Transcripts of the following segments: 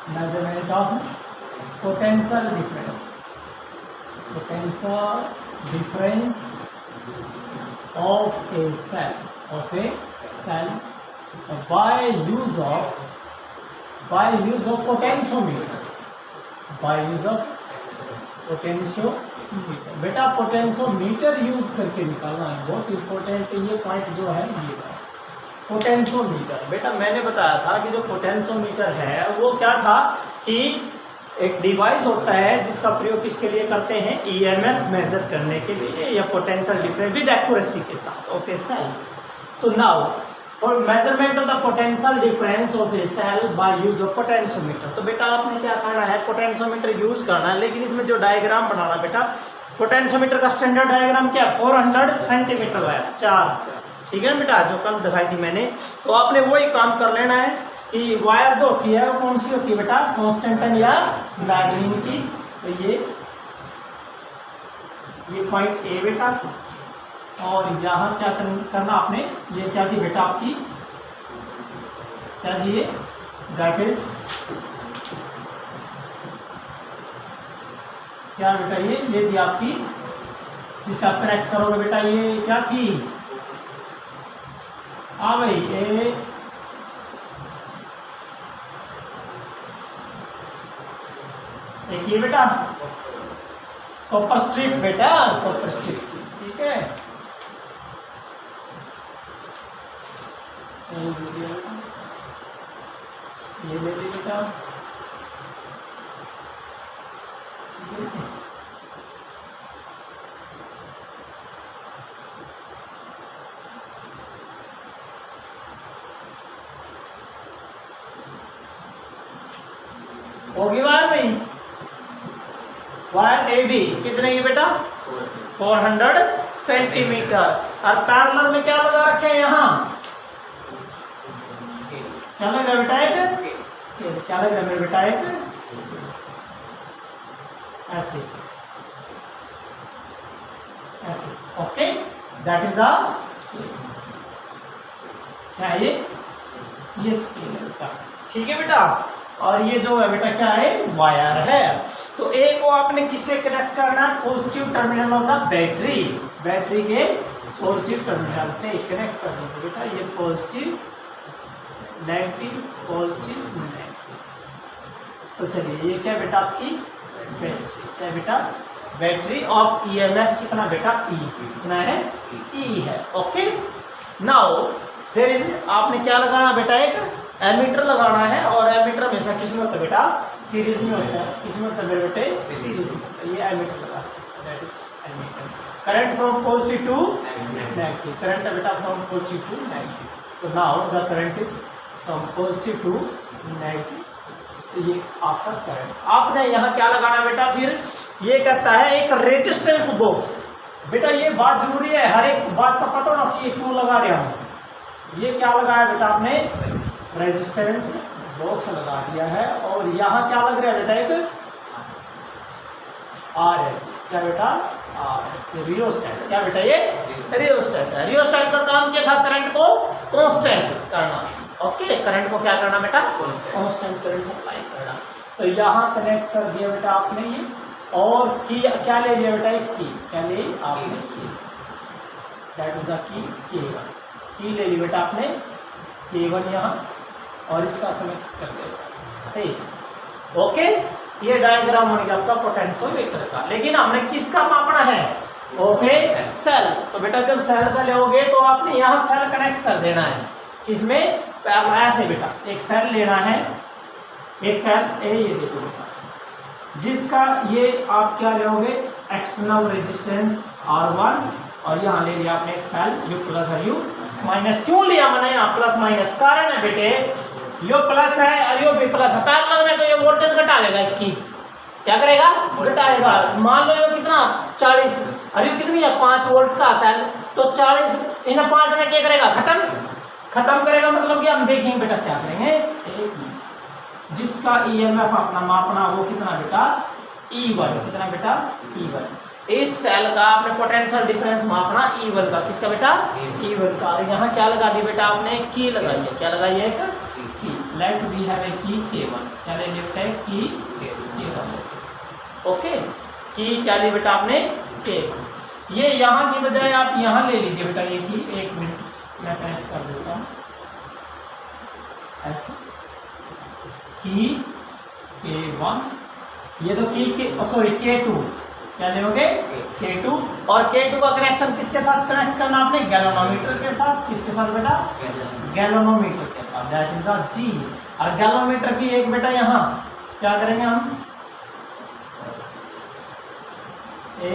measurement of potential difference of a cell by use of potentiometer, बेटा potentiometer use करके निकालना है, बहुत इंपॉर्टेंट ये पॉइंट जो है ये पोटेंशियोमीटर। बेटा मैंने बताया था कि जो पोटेंशियोमीटर है वो क्या था कि एक डिवाइस होता है जिसका प्रयोग किसके लिए करते हैं, ईएमएफ मेजर करने के लिए या पोटेंशियल डिफरेंस विद एक्यूरेसी के साथ ऑफ ए सेल। तो now for measurement of the potential difference of a cell by use of potentiometer, तो बेटा आपने क्या करना है, पोटेंशियोमीटर यूज करना है। लेकिन इसमें जो डायग्राम बनाना बेटा, पोटेंशियोमीटर का स्टैंडर्ड डायग्राम क्या है, 400 सेंटीमीटर है, 4, ठीक है बेटा, जो कल दिखाई थी मैंने। तो आपने वही काम कर लेना है कि वायर जो होती है वो कौन सी होती है बेटा, कांस्टेंटन या मैग्नीन की। तो ये पॉइंट ए बेटा, और यहाँ क्या करना आपने, ये क्या थी बेटा आपकी, क्या थी ये, दैट इज क्या बेटा, ये थी आपकी, जिसे आप कनेक्ट करोगे बेटा, ये क्या थी, हाँ भाई एक ये बेटा कॉपर स्ट्रिप बेटा, कॉपर स्ट्रिप, ठीक है। ये ले ली बेटा, होगी वायर नहीं, वायर ए बी कितने की बेटा, 400 सेंटीमीटर। और पैरेलल में क्या लगा रखे हैं, यहाँ क्या लग रहा है बेटा, एक स्केल, क्या लग रहा है मेरे बेटा, एक ऐसे ऐसे, ओके, दैट इज द क्या है ये स्केल है बेटा, ठीक है बेटा। और ये जो है बेटा क्या है, वायर है। तो एक को आपने किससे कनेक्ट करना है, positive terminal of the battery, battery के पॉजिटिव टर्मिनल से कनेक्ट कर दीजिए बेटा, ये पॉजिटिव नेगेटिव, पॉजिटिव नेगेटिव। तो चलिए ये क्या बेटा आपकी बैटरी, क्या बेटा, बैटरी ऑफ ईएमएफ कितना बेटा, ई, कितना है, ई है, ओके। नाउ देयर इज, आपने क्या लगाना बेटा, एक एमीटर लगाना है, और एमीटर हमेशा किस में होता है बेटा, सीरीज में होता है, किस में होता है मेरे बेटे, सीरीज में। ये एमीटर लगा, that is ammeter. Current from positive to negative, current है बेटा फ्रॉम पॉजिटिव टू नेगेटिव। तो now the current is from positive to negative, तो ये आपका करंट। आपने यहाँ क्या लगाना बेटा, फिर ये कहता है एक रेजिस्टेंस बॉक्स। बेटा ये बात जरूरी है, हर एक बात का पता होना चाहिए क्यों लगा रहे हम। ये क्या लगाया बेटा आपने, रेजिस्टेंस बॉक्स लगा दिया है, और यहाँ क्या लग रहा है बेटा, एक आरएच, क्या बेटा, आरएच, रियोस्टेट, क्या बेटा, ये रियोस्टेट है। रियोस्टेट का काम क्या था, करंट को कांस्टेंट करना, ओके, करंट को क्या करना बेटा, कांस्टेंट करंट सप्लाई करना। तो यहाँ कनेक्ट कर दिया बेटा आपने ये, और की क्या ले लिया बेटा, एक की, क्या ले आपने, की, दैट इज द की, की ले ली बेटा आपने, K1 यहाँ, और इसका कनेक्ट कर दिया, सही, ओके। ये डायग्राम होने का आपका पोटेंशियोमीटर का। लेकिन हमने किसका मापना है, ऑफ ए सेल। तो बेटा जब सेल का लोगे तो आपने यहाँ सेल कनेक्ट कर देना है, किसमें, ऐसे बेटा, एक सेल लेना है, एक सेल ये देखो बेटा, जिसका ये आप क्या लोगे, एक्सटर्नल रेजिस्टेंस R1, और यहाँ ले लिया आपने एक सेल U प्लस और U माइनस। क्यों लिया मैंने यहाँ प्लस माइनस, कारण है बेटे, यो प्लस है और यो भी प्लस है, पैरेलल में तो ये वोल्टेज घटा लेगा, इसकी क्या करेगा, घटाएगा। मान लो ये कितना 40, और ये कितनी है 5 वोल्ट का सेल, तो 40 इन 5 में क्या करेगा, खत्म करेगा। मतलब कि हम देखेंगे बेटा क्या करेंगे, जिसका ईएमएफ अपना मापना वो कितना बेटा, E1, कितना बेटा, E1। इस सेल का आपने पोटेंशियल डिफरेंस मापना E1 का, किसका बेटा, E1 का। यहाँ क्या लगा दी बेटा आपने, की लगाई है, क्या लगाई है, एक की लेट वी हैव ए की K1, क्या ले लिया बेटा की K1, ओके की क्या लिया बेटा आपने K1। ये यहाँ की बजाय आप यहाँ ले लीजिए बेटा ये की, एक मिनट मैं कनेक्ट कर देता हूँ ऐसे की K1, ये तो की सॉरी K2, क्या लेंगे K2, और K2 का कनेक्शन किसके साथ कनेक्ट करना आपने गैल्वेनोमीटर के साथ, किसके साथ बेटा गैल्वेनोमीटर के साथ, दैट इज द G। और गैल्वेनोमीटर की एक बेटा यहाँ क्या करेंगे हम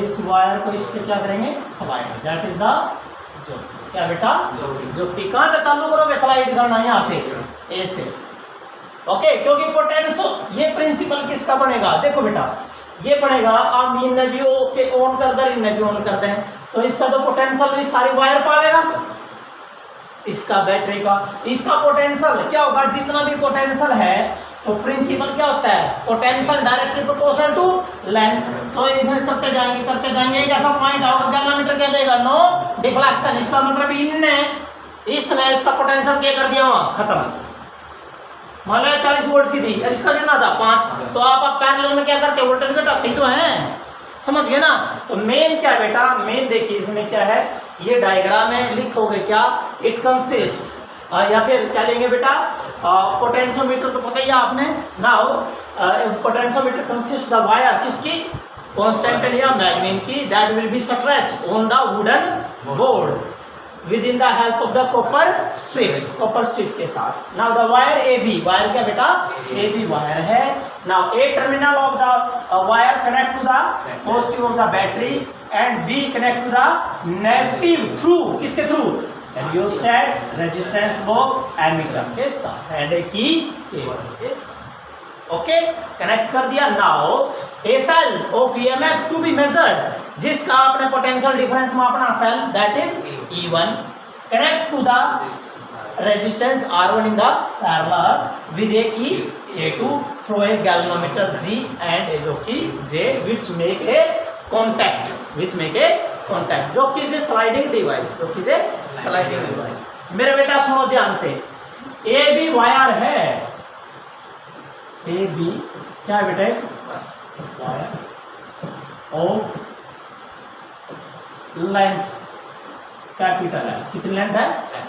इस वायर को इस पे क्या करेंगे स्लाइड, दैट इज द जो क्या बेटा जो कि कहां से चालू करोगे स्लाइड करना यहाँ से ए से, ओके क्योंकि पोटेंशियल ये प्रिंसिपल किसका बनेगा देखो बेटा ये पड़ेगा आप इनने भी ओके ऑन कर दे इनने भी ऑन कर दे तो इसका तो पोटेंशियल इस सारी वायर पाएगा, इसका बैटरी का इसका पोटेंशियल क्या होगा जितना भी पोटेंशियल है तो प्रिंसिपल क्या होता है potential directly proportional to length, तो इसे करते जाएंगे एक ऐसा पॉइंट आओगे गैल्वेनोमीटर क्या देगा नो डिफ्लेक्शन, इसका मतलब इसने इसका पोटेंशियल क्या कर दिया वहां खत्म, मान लो 40 वोल्ट की थी और इसका कितना था 5, तो आप पैरेलल में क्या करते वोल्टेज घटाते ही तो हैं, समझ गए ना। तो मेन क्या है बेटा मेन देखिए इसमें क्या है ये डायग्राम में लिखोगे क्या इट कंसिस्ट या फिर क्या लेंगे बेटा पोटेंशियोमीटर तो पता ही है आपने now potentiometer consist the wire किसकी कांस्टेंट या मैग्नेट की that will be stretched on the wooden board with in the help of the copper strip के साथ। Now the wire A B wire क्या बेटा ए बी वायर है। Now A terminal of the wire connect to the positive of the battery and B connect to the negative through किसके through rheostat resistance box ammeter के साथ and की cable के साथ okay connect कर दिया। Now a cell of EMF to be measured जिसका आपने पोटेंशियल डिफरेंस मापना cell that is E1 connect to the resistance R1 in the parallel with a key K2 through a galvanometer G and a जो कि J which make a contact जो कि is a sliding device मेरे बेटा सुनो ध्यान से ए B wire है ए बी क्या है बेटा वायर ऑफ लेंथ कैपिटल है कितनी लेंथ है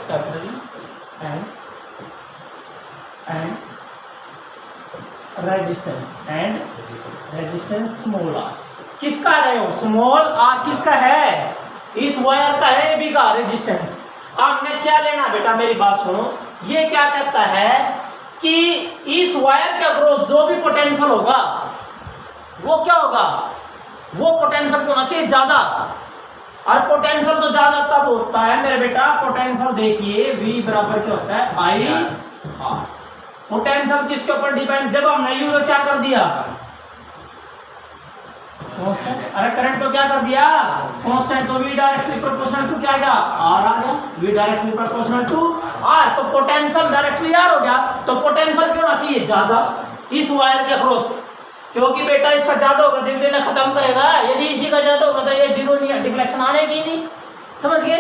capital and resistance small R किसका है वो स्मॉल आर किसका है इस वायर का है बी का रेजिस्टेंस। आपने क्या लेना बेटा मेरी बात सुनो ये क्या कहता है कि इस वायर के अक्रॉस जो भी पोटेंशियल होगा वो क्या होगा वो पोटेंशियल होना चाहिए ज्यादा और पोटेंशियल तो ज्यादा तब होता है मेरे बेटा पोटेंशियल देखिए V बराबर क्या होता है I R पोटेंशियल किसके ऊपर डिपेंड जब हमने यू को क्या कर दिया कांस्टेंट अरे करंट को क्या कर दिया कांस्टेंट तो V डायरेक्टली प्रोपोर्शनल टू क्या आएगा R आ गया V directly proportional to R तो पोटेंशियल डायरेक्टली R हो गया तो पोटेंशियल क्यों होना चाहिए ज्यादा इस वायर के अक्रॉस क्योंकि बेटा इसका ज्यादा होगा धीरे धीरे खत्म करेगा यदि इसी का ज्यादा होगा तो ये जीरो नहीं डिफ्लेक्शन आने की नहीं समझ गए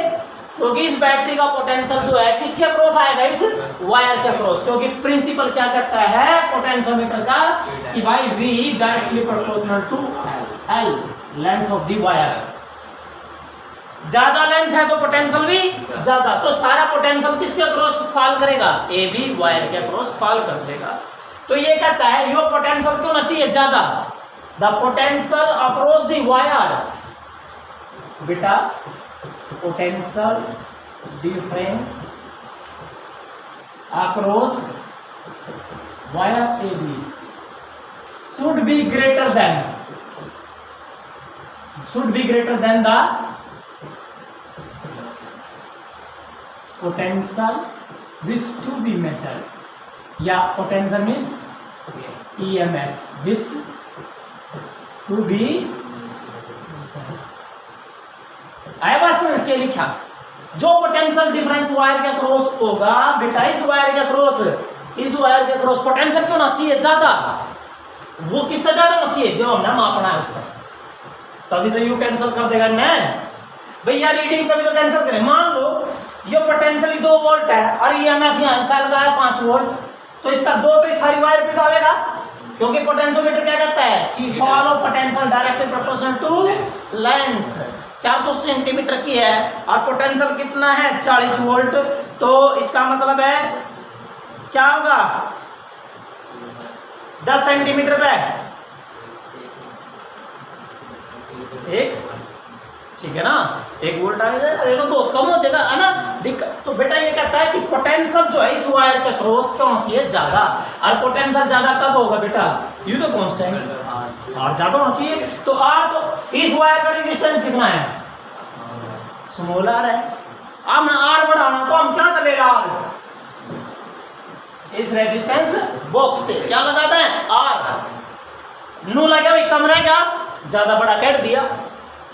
क्योंकि इस बैटरी का पोटेंशियल जो है किसके अक्रॉस आएगा इस वायर के अक्रॉस क्योंकि प्रिंसिपल क्या करता है पोटेंशियोमीटर का कि भाई V directly proportional to L length of the wire ज्यादा लेंथ है तो पोटेंशियल भी ज्यादा तो सारा पोटेंशियल किसके अक्रॉस फॉल करेगा ए बी वायर के अक्रॉस फॉल कर देगा। तो ये कहता है योर पोटेंशियल क्यों ना चाहिए ज्यादा the potential across the wire बेटा potential difference across wire A B should be greater than the potential which to be measured या potential means EMF which to be आया बात समझ के लिखा जो पोटेंशियल डिफरेंस वायर के क्रॉस होगा बेटा इस वायर के क्रॉस पोटेंशियल क्यों ना चाहिए ज्यादा वो किसका ज्यादा होना चाहिए जो हमने मापना है उसका तभी तो यू कैंसिल कर देगा ना भैया रीडिंग तभी तो कैंसिल करें। मान लो ये पोटेंशियल 2 वोल्ट है और EMF यहाँ सेल का है 5 वोल्ट तो इसका 2 तो इस सारी वायर पे तो आएगा, क्योंकि पोटेंशियोमीटर क्या कहता है कि follow potential directly proportional to length. 400 centimetre की है और पोटेंशियल कितना है 40 वोल्ट, तो इसका मतलब है क्या होगा 10 सेंटीमीटर पे एक, ठीक है ना, 1 वोल्ट आ जाएगा, ये तो बहुत कम हो जाएगा है ना दिक्कत। तो बेटा ये कहता है कि पोटेंशियल जो है इस वायर के क्रॉस क्या होना चाहिए ज्यादा, और पोटेंशियल ज्यादा कब होगा बेटा, यू तो कांस्टेंट आर ज्यादा होना चाहिए। तो आर तो इस वायर का रेजिस्टेंस कितना है स्मॉल आर है, अब आर बढ़ाना तो हम क्या करेगा आर इस रेजिस्टेंस बॉक्स से क्या लगाता है आर, नो लगा भाई कम रह गया ज्यादा बड़ा काट दिया,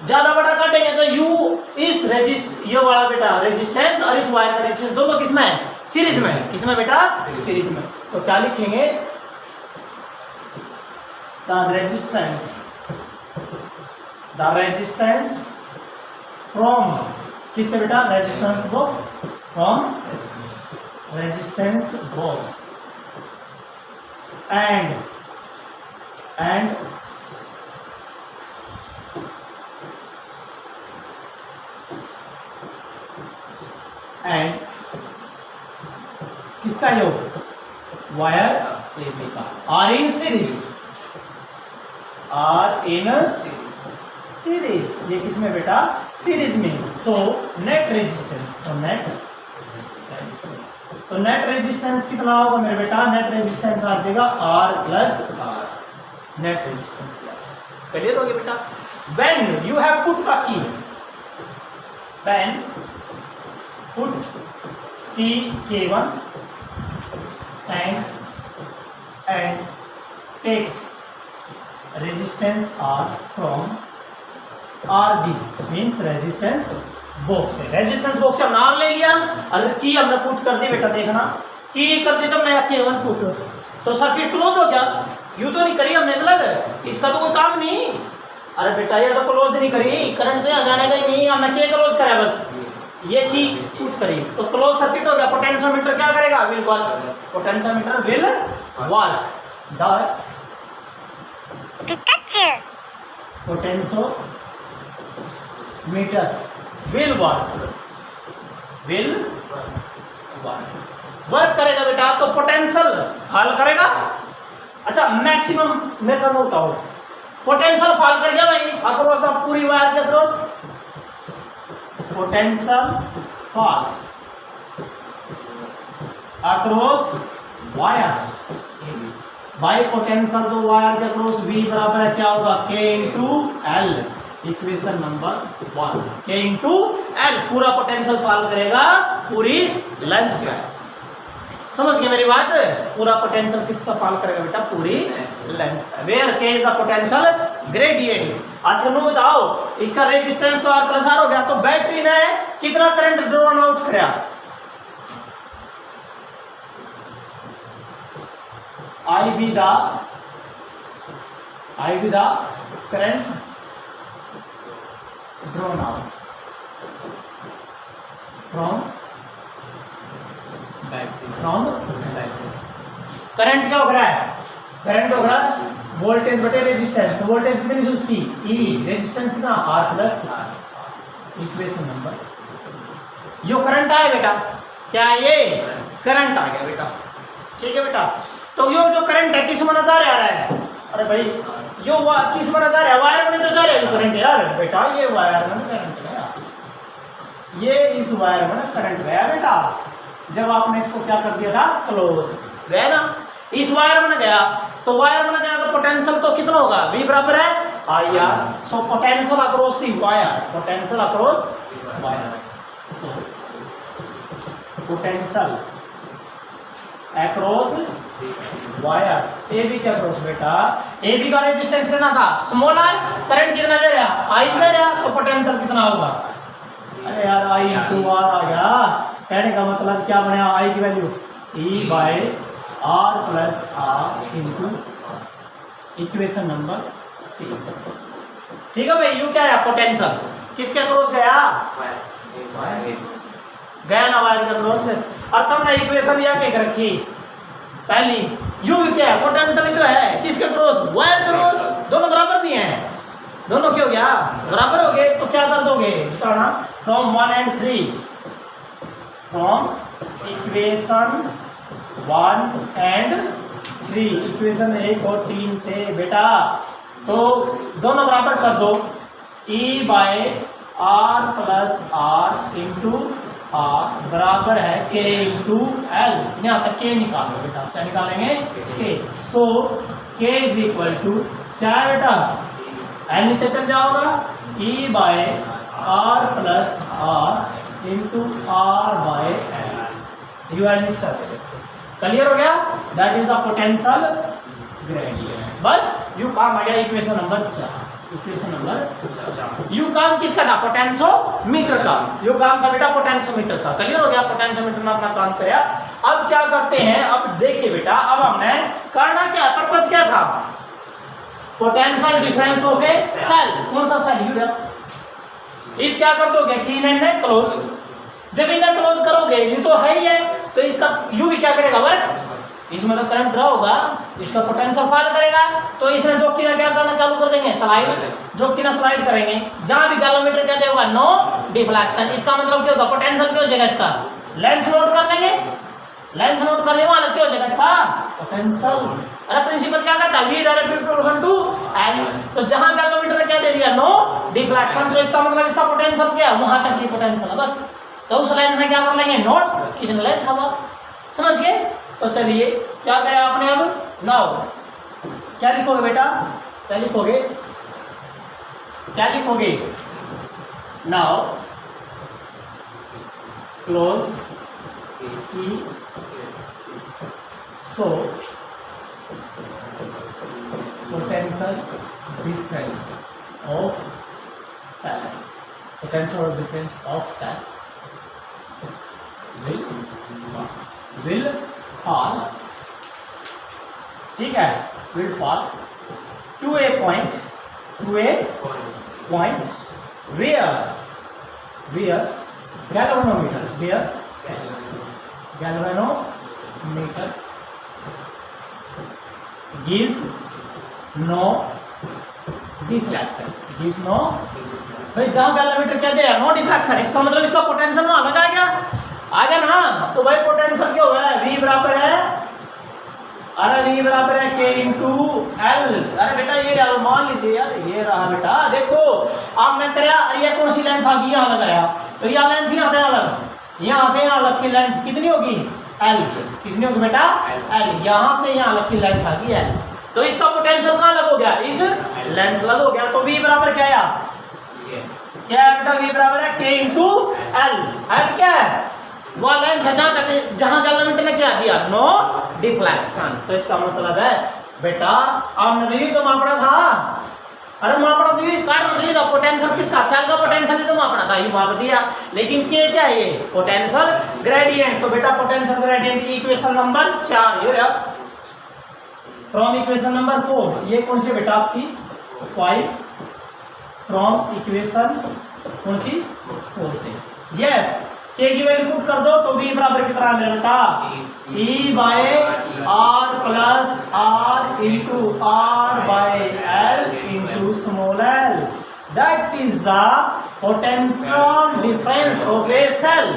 ज्यादा बड़ा काटेंगे तो यू इस ये वाला बेटा रेजिस्टेंस और इस वायर का रेजिस्टेंस दोनों किसमें है सीरीज में, किसमें बेटा सीरीज में। तो क्या लिखेंगे द रेजिस्टेंस फ्रॉम किससे बेटा resistance box, from resistance box and किसका योग वायर ए बी का R in series, R in series, ये किसमें बेटा सीरीज में। सो नेट रेजिस्टेंस, तो नेट रेजिस्टेंस कितना होगा मेरे बेटा, नेट रेजिस्टेंस आ जाएगा R plus R, net resistance clear हो गया बेटा। When you have put the key, when put key K1 and take resistance R from RB means resistance box से, रेजिस्टेंस बॉक्स से हमने R ले लिया और की हमने पुट कर दी बेटा, देखना की कर दी तो हमने K1 पुट, तो सर्किट क्लोज हो गया, यू तो नहीं करी हमने अलग, इसका तो कोई काम नहीं, अरे बेटा ये तो क्लोज नहीं करी, करंट तो यहाँ जाने का ही नहीं, हमने के क्लोज करा बस, ये की पुट करी तो क्लोज सर्किट हो गया। पोटेंशियोमीटर क्या करेगा will work, potentiometer will work, the potentiometer will work करेगा बेटा, तो पोटेंशियल फॉल करेगा। अच्छा मैक्सिमम मेरे का नोट आओ, पोटेंशियल फॉल कर गया भाई अक्रॉस पूरी वायर के across, potential fall across wire by potential तो वायर के अक्रॉस V बराबर है क्या होगा K into L, equation number 1, K into L पूरा पोटेंशियल फॉल करेगा पूरी लेंथ पे, समझ गए मेरी बात, पूरा पोटेंशियल किसका फॉल करेगा बेटा पूरी लेंथ पे, where K is the potential gradient. अच्छा नो बताओ इसका रेजिस्टेंस तो R प्लस आर हो गया, तो बैटरी ने कितना करंट ड्रॉन आउट कराया, I be the current drawn out from battery, current क्या हो रहा है, करंट हो रहा है वोल्टेज बटे रेजिस्टेंस, तो वोल्टेज कितनी थी उसकी E, रेजिस्टेंस कितना R plus R, equation number, यो करंट आया बेटा, क्या ये करंट आ गया बेटा, ठीक है बेटा। तो यो जो करंट है किस में नजर आ रहा है, अरे भाई यो किस में नजर आ रहा है, वायर में तो जा रहा है करंट यार बेटा, ये वायर में करंट गया, ये इस वायर में करंट गया बेटा, जब आपने इसको क्या कर दिया था क्लोज, गया ना, इस वायर में गया, तो वायर में गया तो पोटेंशियल तो कितना होगा V बराबर है I R, so potential across the wire, potential across wire, so potential across wire A B के अक्रॉस बेटा, ए बी का रेजिस्टेंस कितना था स्मॉल आर, करंट कितना जा रहा आई जा रहा, तो पोटेंशियल कितना होगा, अरे यार आई इंटू आर आ गया, कहने का मतलब क्या बना आई की value E by R plus R into equation number 3, ठीक है भाई। यू क्या है पोटेंशियल किसके अक्रॉस गया, गया ना वायर के अक्रॉस, और तुमने इक्वेशन यह क्या रखी पहली यू क्या है, पोटेंशियल ही तो है, किसके क्रॉस, वायर क्रॉस, दोनों बराबर नहीं है, दोनों क्या हो गया, बराबर हो गए, तो क्या कर दोगे, from 1 and 3, from equation 1 and 3, equation 1 और 3 से बेटा, तो दोनों बराबर कर दो, E by R plus R into R बराबर है K इंटू एल, यहाँ तक K निकालो बेटा, क्या निकालेंगे, K, so K is equal to क्या है बेटा, एल नीचे चल जाओगा, E by R plus R into R by L, यू एल नीचे क्लियर हो गया, that is the potential gradient. बस यू काम आ गया इक्वेशन नंबर 4, इक्वेशन नंबर यू काम किसका था, पोटेंशियोमीटर का, यू काम था बेटा पोटेंशियोमीटर का, क्लियर हो गया, पोटेंशियोमीटर में अपना काम किया। अब क्या करते हैं, अब देखिए बेटा, अब हमने करना क्या, पर्पज क्या था, potential difference of a cell, कौन सा सेल, यूरिया, ये क्या कर दोगे कि इन्हें क्लोज, जब इन्हें क्लोज करोगे ये तो है ही है, तो इसका यू भी क्या करेगा, वर्क, इसमें तो करंट ड्रा होगा, इसका पोटेंशियल फॉल करेगा, तो इसने जोकि ना क्या करना चालू कर देंगे, स्लाइड, जोकि ना स्लाइड करेंगे, जहां भी गैलोमीटर क्या देगा, नो डिफ्लेक्शन, इसका मतलब क्या होगा, पोटेंशियल क्या हो जाएगा, इसका लेंथ नोट कर लेंगे, लेंथ नोट कर ले, वहां क्या हो जाएगा इसका पोटेंशियल। अरे प्रिंसिपल क्या कहता है, v directly proportional to L, तो जहां गैलोमीटर ने क्या दे दिया, नो डिफ्लेक्शन, तो इसका मतलब इसका पोटेंशियल क्या है, वहां तक ये पोटेंशियल है बस, तो उस लेंथ में क्या कर लेंगे, नोट कितनी लेंथ था, समझ गए। तो चलिए क्या करें आपने, अब नाउ क्या लिखोगे बेटा, क्या लिखोगे, क्या लिखोगे, now close key, so potential difference of cell, potential difference of cell will fall, ठीक है, will fall to a point where galvanometer gives no deflection, भाई जहां गैलोमीटर क्या दे रहा है, नो डिफ्लेक्शन, इसका मतलब इसका पोटेंशियल वहां लगा क्या, आगे ना, तो भाई पोटेंशियल क्या होगा, V बराबर है, अरे V बराबर है K इंटू एल, अरे बेटा ये रहा, मान लीजिए यार, ये रहा बेटा, देखो अब मैं कराया, ये कौन सी लेंथ आ गई, यहाँ लगाया, तो यह लेंथ यहाँ से अलग, यहाँ से यहाँ अलग की लेंथ कितनी होगी, L, कितनी होगी बेटा, L, यहाँ से यहाँ अलग की लेंथ आ गई L, तो इसका पोटेंशियल कहाँ लग हो गया, इस लेंथ लग हो गया, तो V बराबर क्या है, क्या है बेटा, V बराबर है K इंटू एल, एल क्या है, वह लेंथ है जहां गैलोमीटर ने क्या दिया, नो डिफ्लेक्शन, तो इसका मतलब है बेटा, आपने दी तो मापना था, अरे मापना दी, काटना दी था, पोटेंशियल किसका, सेल का पोटेंशियल ही तो मापना था, ये माप दिया, लेकिन के क्या है, ये पोटेंशियल ग्रेडियंट, तो बेटा पोटेंशियल ग्रेडियंट इक्वेशन नंबर 4, ये फ्रॉम इक्वेशन नंबर 4, ये कौन सी बेटा आपकी 5, फ्रॉम इक्वेशन कौन सी 4 से, यस, के की वैल्यू पुट कर दो, तो V बराबर कितना है मेरा बेटा, E by R plus R into R by L into small L, that is the potential difference of a cell,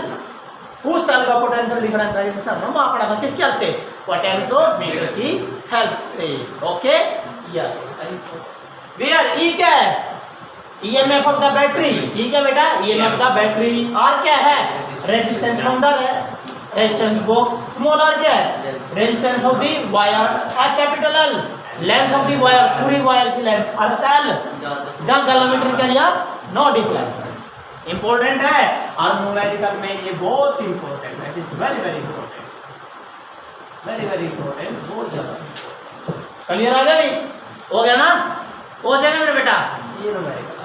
उस सेल का पोटेंशियल डिफरेंस है, इसका नाम मापना था किसकी हेल्प से, पोटेंशियोमीटर की हेल्प से, ओके, वेयर E क्या है, EMF of the battery, E क्या बेटा, EMF द बैटरी, R क्या है, resistance from the resistance box, small r क्या है, resistance of the wire, capital L, length of the wire, पूरी वायर की लेंथ, और L जहां गैलोमीटर क्या दिया, नो डिफ्लेक्शन, इंपॉर्टेंट है, और न्यूमेरिकल में ये बहुत इंपॉर्टेंट है, it is very very important, very very important, बहुत ज्यादा, क्लियर आ गया भाई, हो गया ना, हो जाएगा मेरा बेटा, ये न्यूमेरिकल।